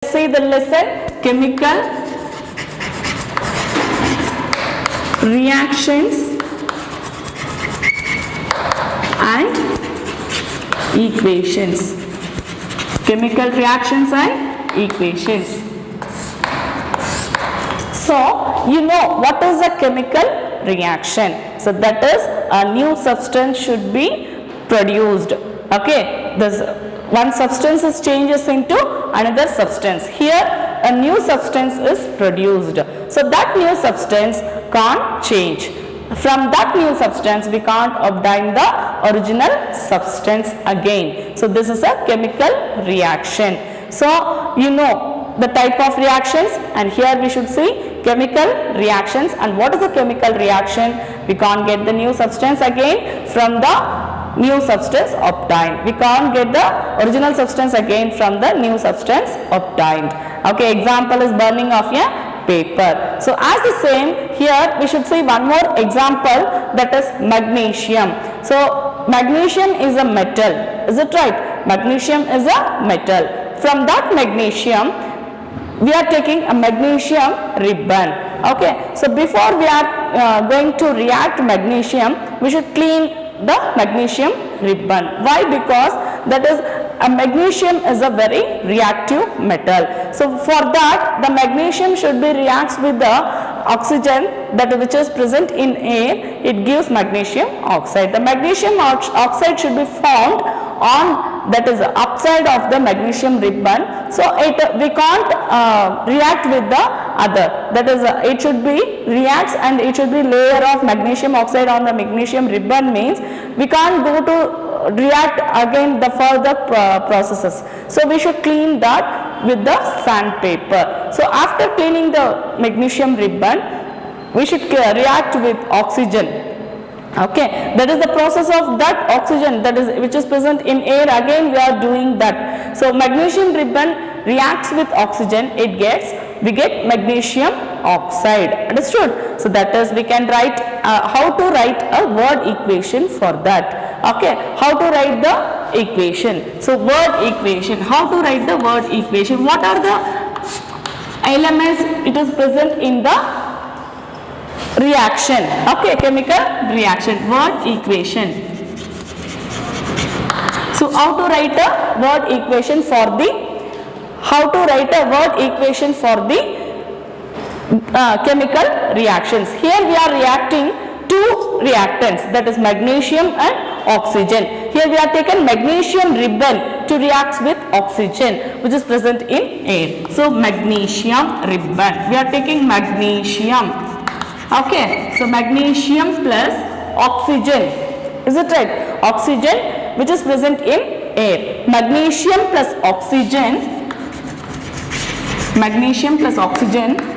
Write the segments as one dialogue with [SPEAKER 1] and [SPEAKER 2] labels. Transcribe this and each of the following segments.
[SPEAKER 1] See the lesson chemical reactions and equations. Chemical reactions and equations. So you know what is a chemical reaction. So that is a new substance should be produced. Okay, this one substance is changes into another substance. Here a new substance is produced. So that new substance can't change. From that new substance we can't obtain the original substance again. So this is a chemical reaction. So you know the type of reactions, and here we should see chemical reactions. And what is a chemical reaction? We can't get the new substance again from the new substance obtained. We can't get the original substance again from the new substance obtained. Okay, example is burning of a paper. So as the same, here we should see one more example, that is magnesium. So magnesium is a metal, is it right? Magnesium is a metal. From that magnesium we are taking a magnesium ribbon. Okay, so before we are going to react magnesium, we should clean the magnesium ribbon. Why? Because that is a magnesium is a very reactive metal. So for that the magnesium should be reacts with the oxygen that which is present in air. It gives magnesium oxide. The magnesium oxide should be found on, that is upside of the magnesium ribbon. So we can't react with the other, that is it should be reacts and it should be layer of magnesium oxide on the magnesium ribbon, means we can't go to react again the further processes. So we should clean that with the sandpaper. So after cleaning the magnesium ribbon, we should react with oxygen. Okay, that is the process of that oxygen that is which is present in air. Again we are doing that. So magnesium ribbon reacts with oxygen, we get magnesium oxide. Understood? So that is we can write how to write a word equation for that. Okay, how to write the equation. So word equation, how to write the word equation, what are the elements it is present in the reaction. Okay, chemical reaction, word equation. So how to write a word equation for the chemical reactions. Here we are reacting two reactants, that is magnesium and oxygen. Here we are taken magnesium ribbon to react with oxygen which is present in air. So magnesium ribbon, we are taking magnesium. Okay, so magnesium plus oxygen, is it right? Oxygen which is present in air. Magnesium plus oxygen,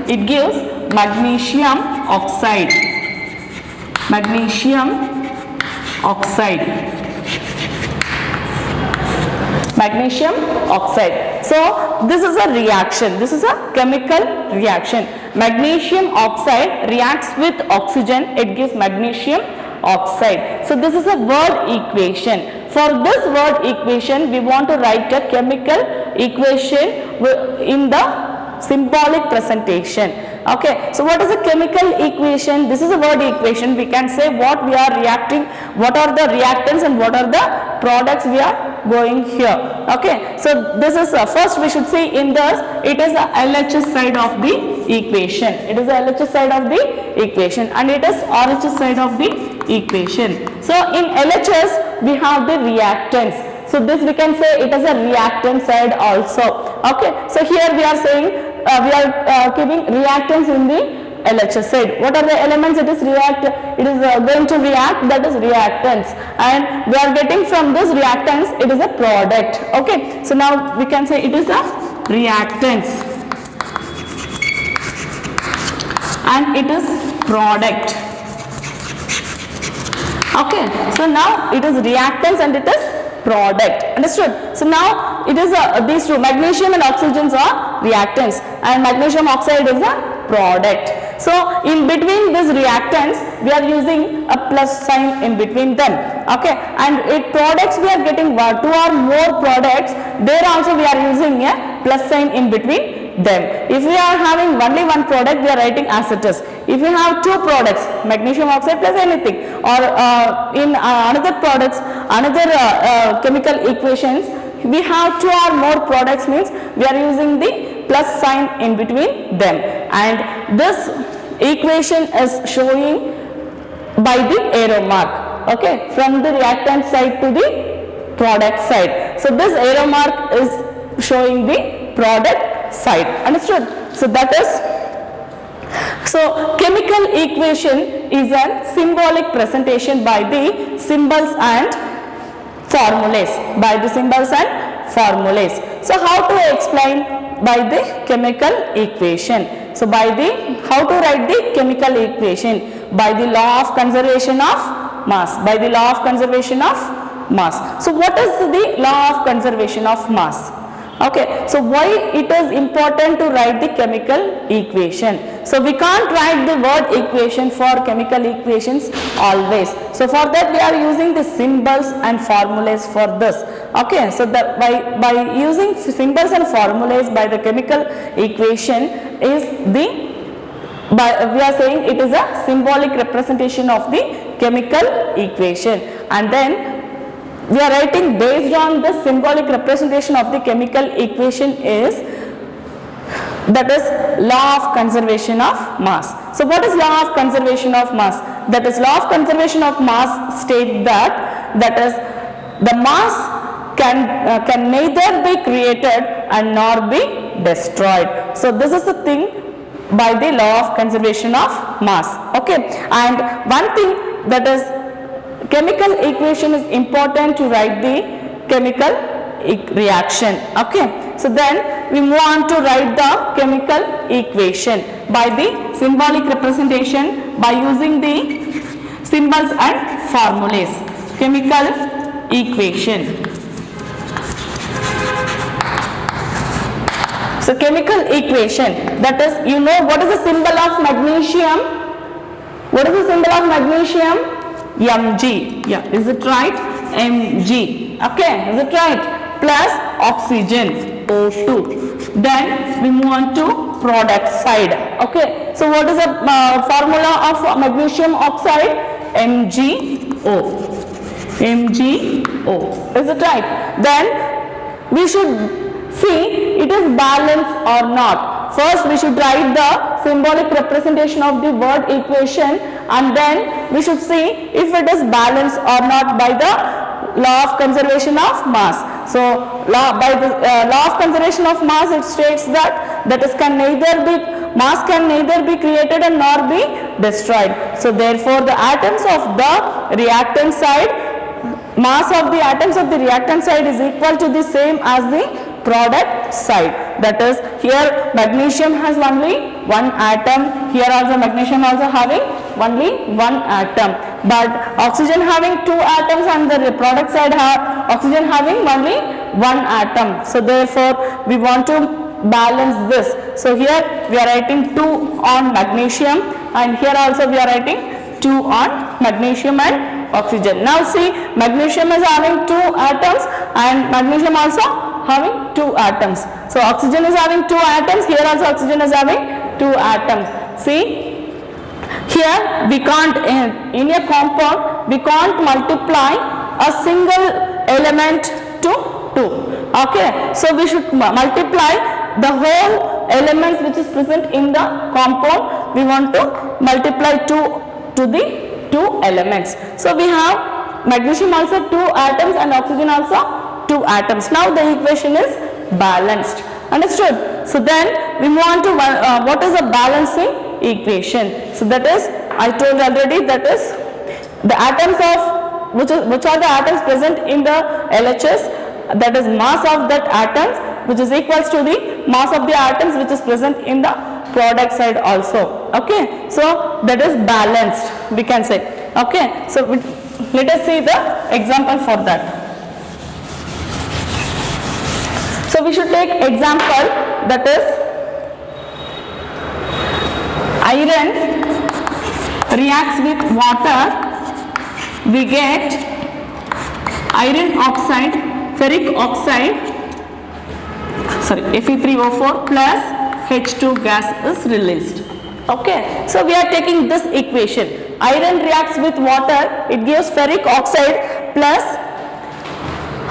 [SPEAKER 1] it gives magnesium oxide. Magnesium oxide. So this is a reaction, this is a chemical reaction. Magnesium oxide reacts with oxygen, it gives magnesium oxide. So this is a word equation. For this word equation we want to write a chemical equation in the symbolic presentation. Okay, so what is a chemical equation? This is a word equation. We can say what we are reacting, what are the reactants and what are the products we are going here. Okay, so this is first we should see in this, it is the LHS side of the equation. It is the LHS side of the equation and it is RHS side of the equation. So in LHS we have the reactants. So this we can say it is a reactant side also. Okay, so here we are saying we are keeping reactants in the LHS side. What are the elements it is going to react, that is reactants, and we are getting from this reactants it is a product. Okay, so now we can say it is a reactants and it is product. Okay, so now it is reactants and it is product. Understood? So now it is these two, magnesium and oxygens are reactants and magnesium oxide is a product. So in between these reactants we are using a plus sign in between them, okay, and in products we are getting two or more products, there also we are using a plus sign in between them. If we are having only one product, we are writing as it is. If you have two products, magnesium oxide plus anything, or in another products, another chemical equations, we have two or more products, means we are using the plus sign in between them, and this equation is showing by the arrow mark, okay, from the reactant side to the product side. So this arrow mark is showing the product side, understood? So that is, so chemical equation is a symbolic presentation by the symbols and formulas, by the symbols and formulas. So how to explain by the chemical equation? So by the, how to write the chemical equation? By the law of conservation of mass, by the law of conservation of mass. So what is the law of conservation of mass? Okay, so why it is important to write the chemical equation? So we can't write the word equation for chemical equations always. So for that we are using the symbols and formulas for this. Okay, so that by using symbols and formulas by the chemical equation is the, we are saying it is a symbolic representation of the chemical equation, and then we are writing based on the symbolic representation of the chemical equation is, that is law of conservation of mass. So what is law of conservation of mass? That is, law of conservation of mass state that is the mass can neither be created and nor be destroyed. So this is the thing by the law of conservation of mass, okay. And one thing, that is chemical equation is important to write the chemical reaction, okay. So then we move on to write the chemical equation by the symbolic representation by using the symbols and formulas. Chemical equation. So chemical equation, that is, you know what is the symbol of magnesium? What is the symbol of magnesium? Mg, yeah, is it right? Mg, okay, is it right? Plus oxygen, O2. Then we move on to product side, okay. So what is the formula of magnesium oxide? MgO, MgO, is it right? Then we should see it is balanced or not. First we should write the symbolic representation of the word equation, and then we should see if it is balanced or not by the law of conservation of mass. So by the law of conservation of mass, it states that mass can neither be created and nor be destroyed. So therefore the atoms of the reactant side, mass of the atoms of the reactant side is equal to the same as the product side. That is, here magnesium has only one atom, here also magnesium also having only one atom, but oxygen having two atoms and the product side oxygen having only one atom. So therefore we want to balance this. So here we are writing 2 on magnesium, and here also we are writing 2 on magnesium and oxygen. Now see, magnesium is having 2 atoms and magnesium also having 2 atoms. So oxygen is having 2 atoms, here also oxygen is having 2 atoms. See, here we can't, in a compound we can't multiply a single element to 2, okay. So we should multiply the whole elements which is present in the compound, we want to multiply 2 to the 2 elements. So we have magnesium also 2 atoms and oxygen also 2 atoms. Now the equation is balanced, understood? So then we move on to what is a balancing equation. So that is, I told already, that is the atoms of which are the atoms present in the LHS, that is mass of that atoms which is equals to the mass of the atoms which is present in the product side also, okay. So that is balanced, we can say, okay. So let us see the example for that. So we should take example, that is iron reacts with water, we get iron oxide, ferric oxide, Fe3O4 plus H2 gas is released. Okay, so we are taking this equation. Iron reacts with water, it gives ferric oxide plus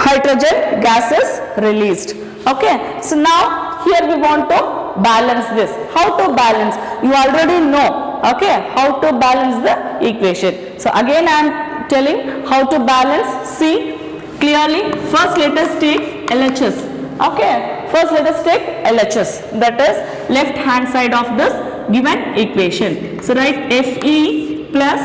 [SPEAKER 1] hydrogen gas is released. Okay, so now here we want to balance this. How to balance? You already know, okay, how to balance the equation. So again I am telling how to balance. See clearly, first let us take LHS. Okay, first let us take LHS, that is left hand side of this given equation. So write Fe plus,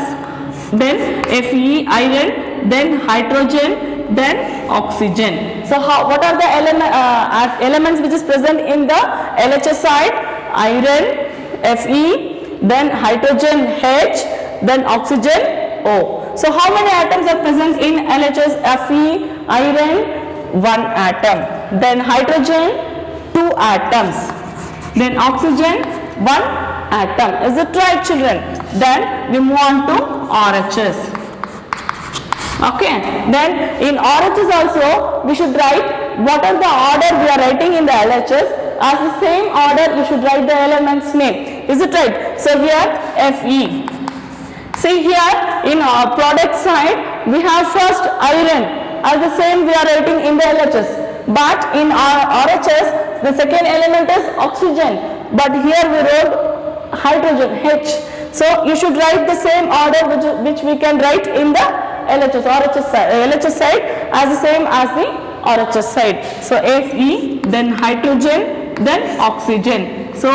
[SPEAKER 1] then Fe iron, then hydrogen, then oxygen. So what are the elements which is present in the LHS side? Iron Fe, then hydrogen H, then oxygen O. So how many atoms are present in LHS? Fe, iron, 1 atom, then hydrogen 2 atoms, then oxygen 1 atom. Is it right, children? Then we move on to RHS. Okay, then in RHS also we should write what are the order we are writing in the LHS. As the same order you should write the element's name. Is it right? So here Fe. See here in our product side we have first iron. As the same we are writing in the LHS, but in our RHS the second element is oxygen, but here we wrote hydrogen H. So you should write the same order which we can write in the LHS side as the same as the RHS side. So Fe, then hydrogen, then oxygen. So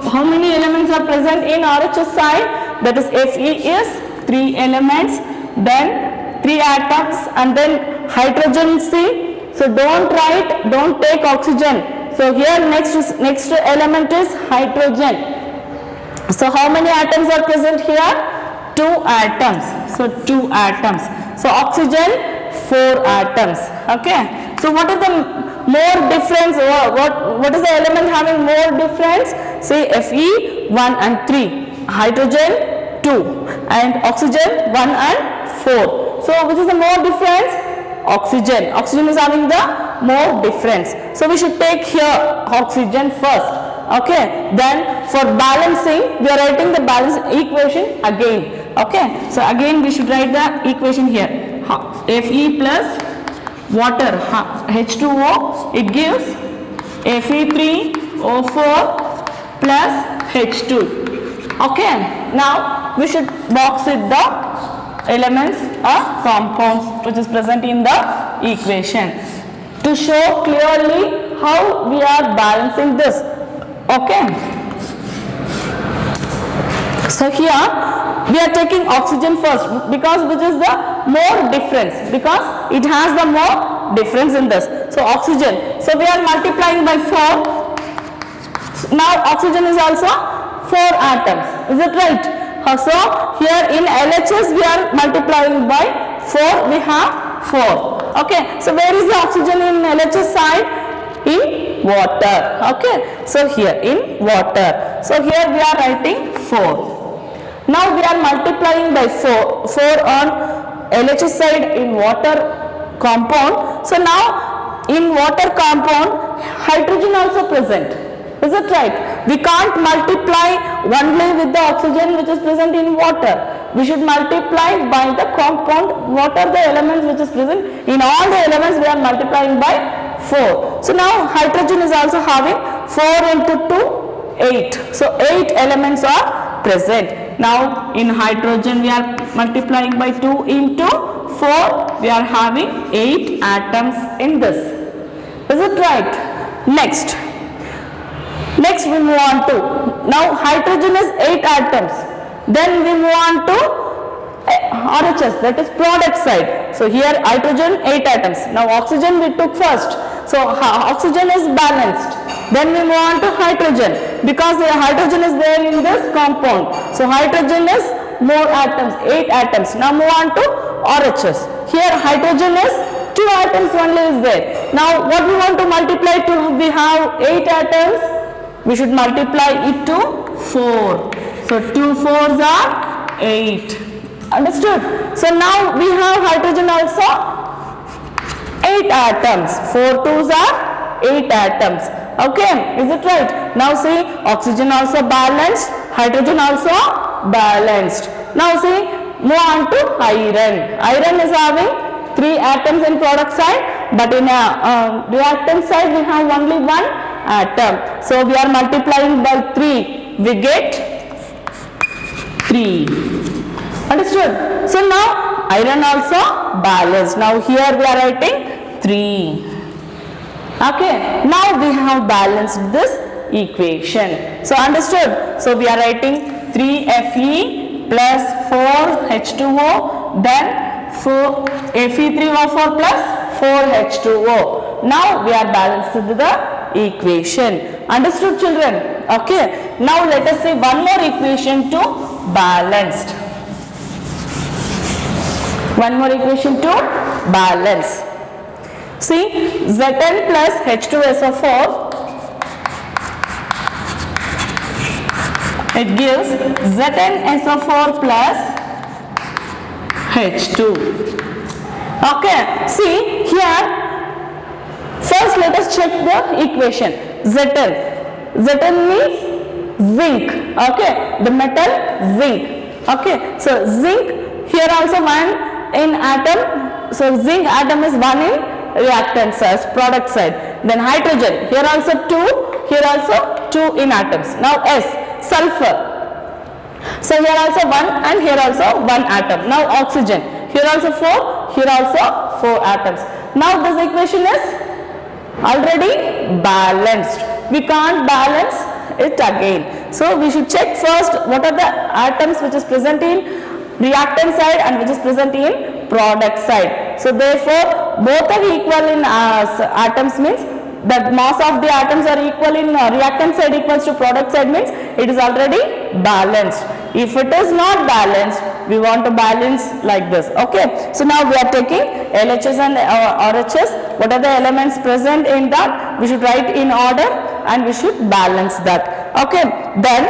[SPEAKER 1] how many elements are present in RHS side? That is Fe is 3 elements, then 3 atoms, and then hydrogen C. So don't take oxygen. So here next element is hydrogen. So how many atoms are present here? 2 atoms. So 2 atoms. So oxygen 4 atoms. Okay. So what is the more difference? What is the element having more difference? Say Fe 1 and 3, hydrogen 2, and oxygen 1 and 4. So which is the more difference? Oxygen. Oxygen is having the more difference. So we should take here oxygen first. Okay. Then for balancing, we are writing the balance equation again. Okay. So again we should write the equation here. Fe plus water H2O, it gives Fe3O4 plus H2. Okay. Now we should box it the elements or compounds which is present in the equation to show clearly how we are balancing this. Okay. So here we are taking oxygen first because which is the more difference, because it has the more difference in this. So oxygen. So we are multiplying by 4. Now oxygen is also 4 atoms. Is it right? So here in LHS we are multiplying by 4, we have 4. Okay, so where is the oxygen in LHS side? In water. Okay, so here in water. So here we are writing 4. Now we are multiplying by 4 on LHS side in water compound. So now in water compound hydrogen also present. Is it right? We can't multiply only with the oxygen which is present in water. We should multiply by the compound. What are the elements which is present? In all the elements we are multiplying by 4. So now hydrogen is also having 4 into 2, 8. So 8 elements are present. Now in hydrogen we are multiplying by 2 into 4. We are having 8 atoms in this. Is it right? Next we move on to, now hydrogen is 8 atoms. Then we move on to RHS, that is product side. So here hydrogen 8 atoms. Now oxygen we took first. So oxygen is balanced. Then we move on to hydrogen because the hydrogen is there in this compound. So hydrogen is more atoms, 8 atoms. Now move on to RHS. Here hydrogen is 2 atoms only is there. Now what we want to multiply to? We have 8 atoms. We should multiply it to 4. So 2 4s are 8. Understood? So now we have hydrogen also 8 atoms. 4 2s are 8 atoms. Okay, is it right? Now see, oxygen also balanced, hydrogen also balanced. Now see, move on to iron. Iron is having 3 atoms in product side, but in a reactant side we have only 1 atom. So we are multiplying by 3, we get 3. Understood? So now iron also balanced. Now here we are writing 3. Okay, now we have balanced this equation. So understood? So we are writing 3Fe plus 4H2O, then 4 Fe3O4 plus 4H2O. Now we are balanced the equation. Understood, children? Okay, now let us see one more equation to balanced. One more equation to balance. See, Zn plus H2SO4, it gives ZnSO4 plus H2. Okay, see here, first let us check the equation. Zn means zinc, okay, the metal zinc. Okay, so zinc, here also 1 in atom, so zinc atom is 1 in reactant side, product side. Then hydrogen, here also 2, here also 2 in atoms. Now S, sulfur. So here also 1 and here also 1 atom. Now oxygen, here also 4, here also 4 atoms. Now this equation is already balanced. We can't balance it again. So we should check first what are the atoms which is present in reactant side and which is present in product side. So therefore both are equal in atoms means the mass of the atoms are equal in reactant side equals to product side means it is already balanced. If it is not balanced, we want to balance like this. Okay, so now we are taking LHS and RHS. What are the elements present in that? We should write in order and we should balance that. Okay, then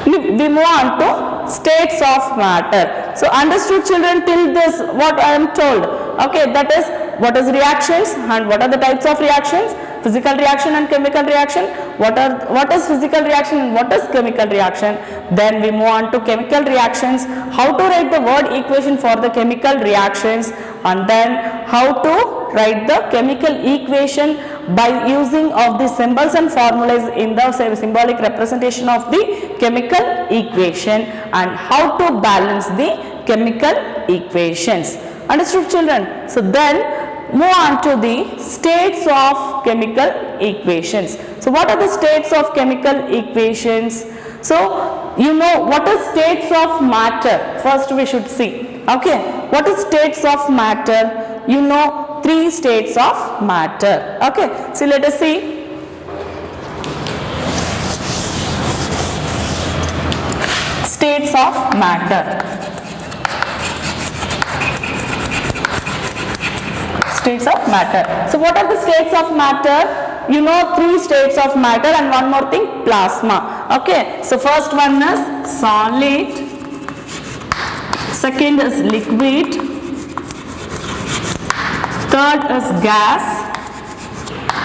[SPEAKER 1] we move on to states of matter. So understood, children, till this what I am told. Okay, that is what is reactions and what are the types of reactions, physical reaction and chemical reaction, what is physical reaction and what is chemical reaction. Then we move on to chemical reactions, how to write the word equation for the chemical reactions, and then how to write the chemical equation by using of the symbols and formulas in the symbolic representation of the chemical equation, and how to balance the chemical equations. Understood, children? So then move on to the states of chemical equations. So what are the states of chemical equations? So you know what is states of matter. First we should see. Okay, what is states of matter? You know 3 states of matter. Okay, so let us see. States of matter. States of matter. So what are the states of matter? You know 3 states of matter and one more thing, plasma. Okay, so first one is solid, second is liquid, third is gas.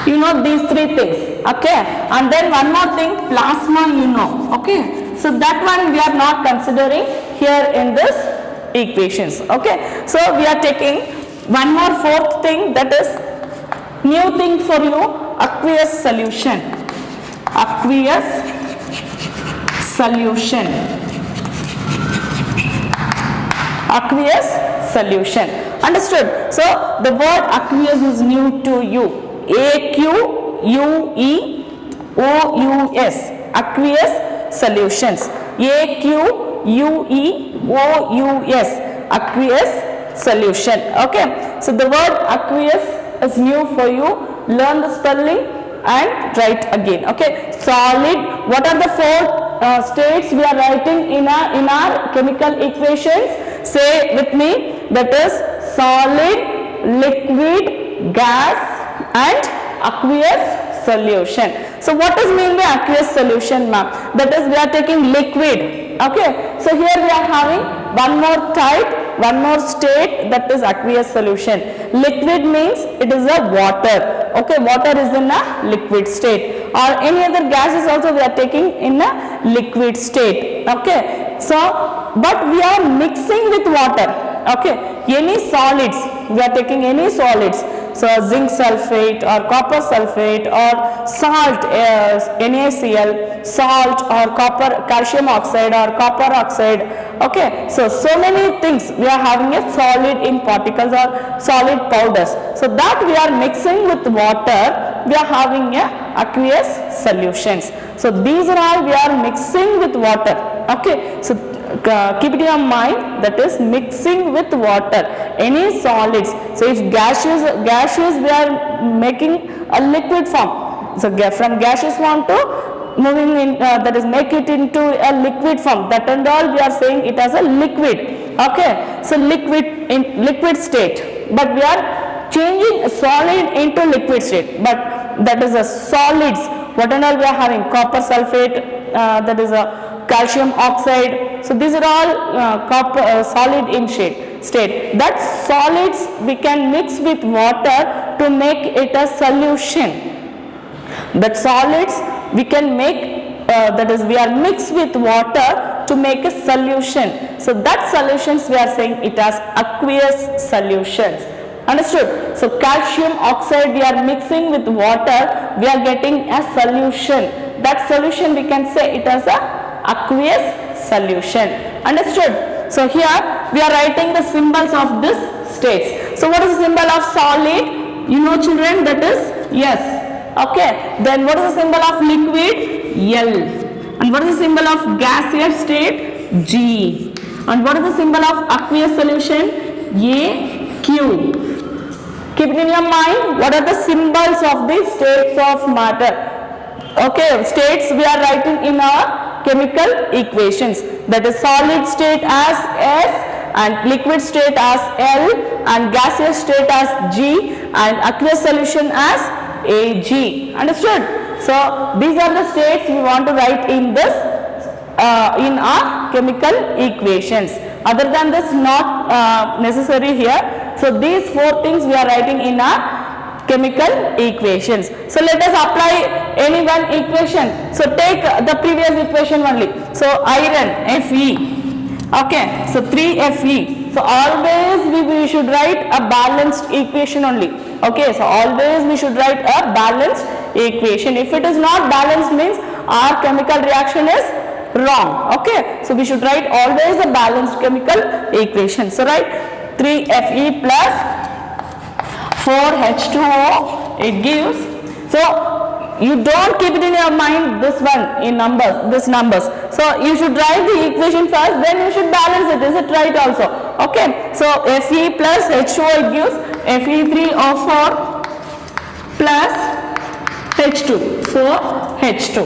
[SPEAKER 1] You know these 3 things. Okay, and then one more thing, plasma, you know. Okay, so that one we are not considering here in this equations. Okay, so we are taking one more 4th thing, that is new thing for you, aqueous solution. Aqueous solution. Aqueous solution. Understood? So the word aqueous is new to you. AQUEOUS. Aqueous solutions. AQUEOUS. Aqueous solution. Okay, so the word aqueous is new for you. Learn the spelling and write again. Okay, solid. What are the 4 states we are writing in our chemical equations? Say with me, that is solid, liquid, gas and aqueous solution. So what is mean by aqueous solution, ma'am? That is, we are taking liquid. Okay, so here we are having one more type, one more state, that is aqueous solution. Liquid means it is a water. Okay, water is in a liquid state, or any other gases also we are taking in a liquid state. Okay, so but we are mixing with water. Okay, any solids, we are taking any solids, so zinc sulfate or copper sulfate or salt, NaCl, salt or copper, calcium oxide or copper oxide. Okay, so many things we are having a solid in particles or solid powders. So that we are mixing with water, we are having a aqueous solutions. So these are all we are mixing with water. Okay, so keep it in your mind, that is mixing with water, any solids. So if gaseous we are making a liquid form, so from gaseous form to moving in, that is make it into a liquid form, that and all we are saying it as a liquid. Okay, so liquid state, but we are changing a solid into liquid state, but that is a solids. What and all we are having, copper sulfate, that is a calcium oxide. So these are all solid in state. That solids we can mix with water to make it a solution. That solids we can make, that is we are mixed with water to make a solution. So that solutions we are saying it as aqueous solutions. Understood? So calcium oxide we are mixing with water, we are getting a solution. That solution we can say it as a aqueous solution. Understood? So here we are writing the symbols of this states. So what is the symbol of solid? You know, children, that is yes. Okay, then what is the symbol of liquid? L. And what is the symbol of gaseous state? G. And what is the symbol of aqueous solution? A, Q. Keep it in your mind, what are the symbols of the states of matter? Okay, states we are writing in our chemical equations, that is solid state as S and liquid state as L and gaseous state as G and aqueous solution as Ag. Understood? So these are the states we want to write in this in our chemical equations. Other than this, not necessary here. So these four things we are writing in our chemical equations. So let us apply any one equation. So take the previous equation only. So iron, Fe. Okay, so 3Fe. So always we should write a balanced equation only. Okay, so always we should write a balanced equation. If it is not balanced, means our chemical reaction is wrong. Okay, so we should write always a balanced chemical equation. So write 3Fe plus 4H2O, it gives. So you don't keep it in your mind this one in numbers, this numbers. So you should write the equation first, then you should balance it. Is it right also? Okay, so Fe plus H2O, it gives Fe3O4 plus H2, 4H2.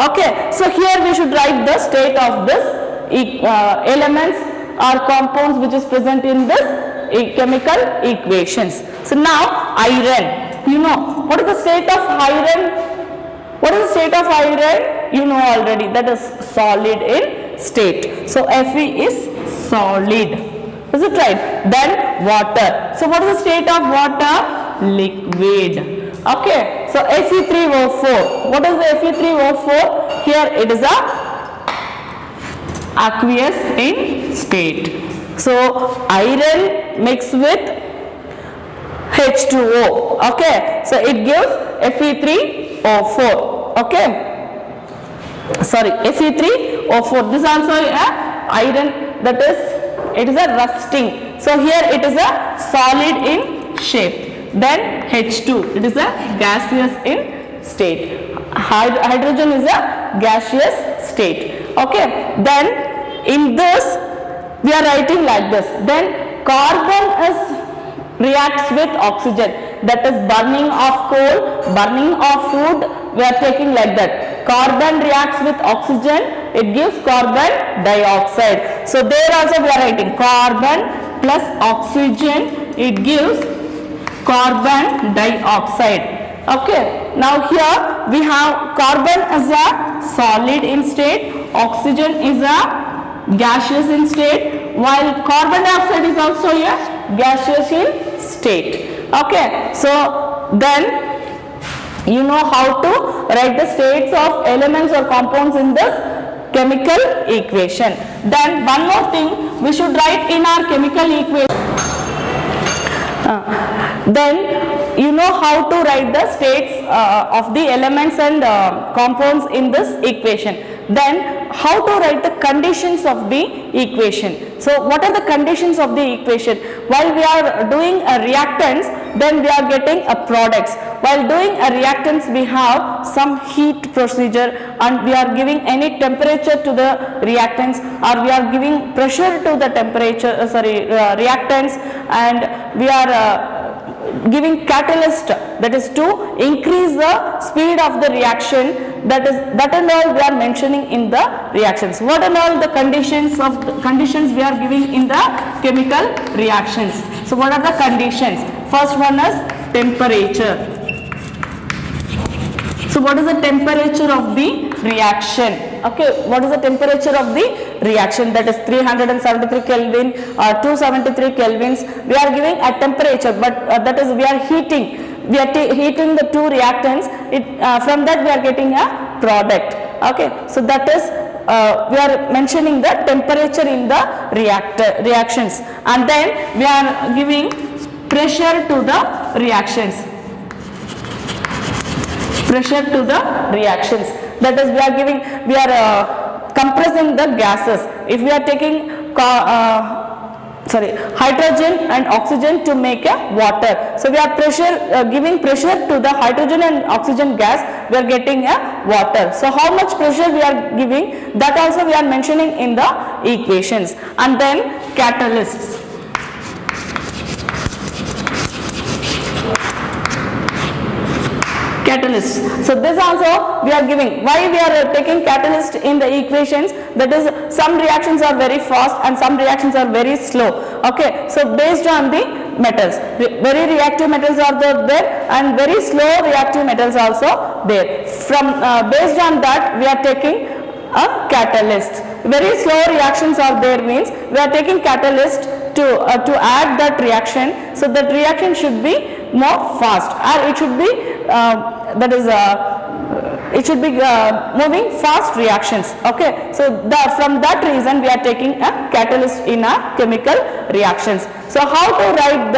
[SPEAKER 1] Okay, so here we should write the state of this elements or compounds which is present in this chemical equations. So now iron, you know what is the state of iron? What is the state of iron? You know already, that is solid in state. So Fe is solid. Is it right? Then water. So what is the state of water? Liquid. Okay. So Fe3O4. What is the Fe3O4? Here it is a aqueous in state. So iron mixed with H2O. Okay. So it gives Fe3O4. Okay. Sorry, Fe3O4. This also a iron, that is it is a rusting. So here it is a solid in shape. Then H2, it is a gaseous in state. Hydrogen is a gaseous state. Okay. Then in this we are writing like this. Then carbon is reacts with oxygen, that is burning of coal, burning of food, we are taking like that. Carbon reacts with oxygen, it gives carbon dioxide. So there also we are writing carbon plus oxygen, it gives carbon dioxide. Okay, now here we have carbon as a solid in state, oxygen is a gaseous in state, while carbon dioxide is also a gaseous in state. Okay, so then you know how to write the states of elements or compounds in this chemical equation. Then one more thing we should write in our chemical equation. Then you know how to write the states of the elements and compounds in this equation. Then how to write the conditions of the equation. So what are the conditions of the equation? While we are doing a reactants, then we are getting a products. While doing a reactants, we have some heat procedure and we are giving any temperature to the reactants, or we are giving pressure to the temperature reactants, and we are giving catalyst, that is to increase the speed of the reaction. That and all we are mentioning in the reactions. What and all the conditions we are giving in the chemical reactions. So what are the conditions? First one is temperature. So what is the temperature of the reaction? Okay, what is the temperature of the reaction? That is 373 Kelvin or 273 Kelvins. We are giving a temperature, but that is we are heating. We are heating the two reactants. From that we are getting a product. Okay, so that is we are mentioning the temperature in the reactions, and then we are giving pressure to the reactions. Pressure to the reactions. That is we are compressing the gases. If we are taking hydrogen and oxygen to make a water. So we are giving pressure to the hydrogen and oxygen gas, we are getting a water. So how much pressure we are giving, that also we are mentioning in the equations. And then catalysts. Catalyst. So this also we are giving. Why we are taking catalyst in the equations? That is, some reactions are very fast and some reactions are very slow. Okay, so based on the metals, very reactive metals are there and very slow reactive metals also there. From based on that we are taking a catalyst. Very slow reactions are there means we are taking catalyst to add that reaction. So that reaction should be more fast, or it should be moving fast reactions. Okay, so from that reason we are taking a catalyst in our chemical reactions. So how to write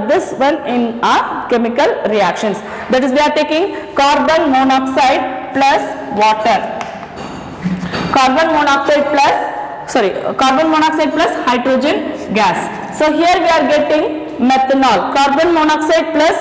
[SPEAKER 1] this one in our chemical reactions? That is, we are taking carbon monoxide plus water. Carbon monoxide plus hydrogen gas. So here we are getting methanol. Carbon monoxide plus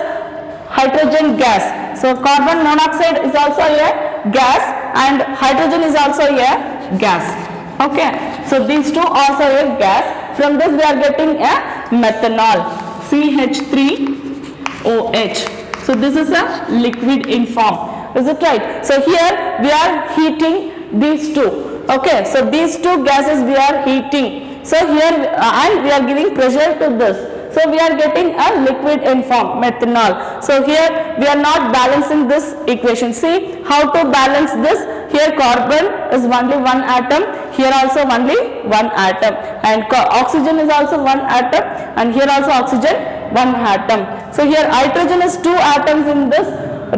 [SPEAKER 1] hydrogen gas. So carbon monoxide is also a gas and hydrogen is also a gas. Okay, so these two also a gas. From this we are getting a methanol, CH3OH. So this is a liquid in form. Is it right? So here we are heating these two. Okay, so these two gases we are heating. So here and we are giving pressure to this. So we are getting a liquid in form, methanol. So here we are not balancing this equation. See how to balance this. Here carbon is only one atom, here also only one atom, and oxygen is also one atom, and here also oxygen one atom. So here hydrogen is two atoms in this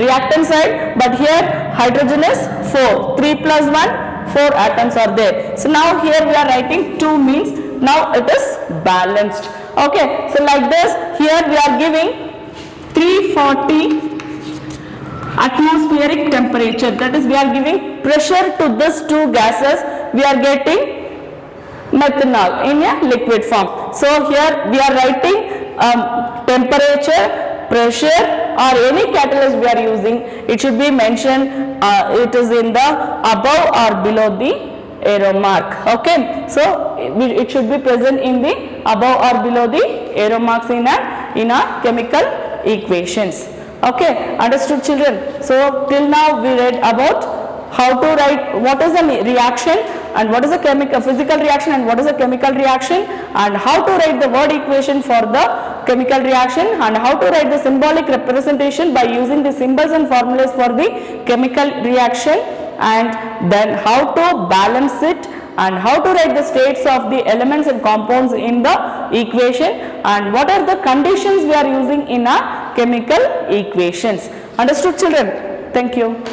[SPEAKER 1] reactant side, but here hydrogen is 4. 3 plus 1, 4 atoms are there. So now here we are writing 2 means now it is balanced. Okay, so like this, here we are giving 340 atmospheric temperature. That is, we are giving pressure to these two gases. We are getting methanol in a liquid form. So here we are writing temperature, pressure, or any catalyst we are using. It should be mentioned. It is in the above or below the arrow mark. Okay, so it should be present in the above or below the arrow marks in our chemical equations. Okay, understood children? So till now we read about how to write what is a reaction and what is a physical reaction and what is a chemical reaction, and how to write the word equation for the chemical reaction and how to write the symbolic representation by using the symbols and formulas for the chemical reaction, and then how to balance it and how to write the states of the elements and compounds in the equation, and what are the conditions we are using in our chemical equations. Understood children? Thank you.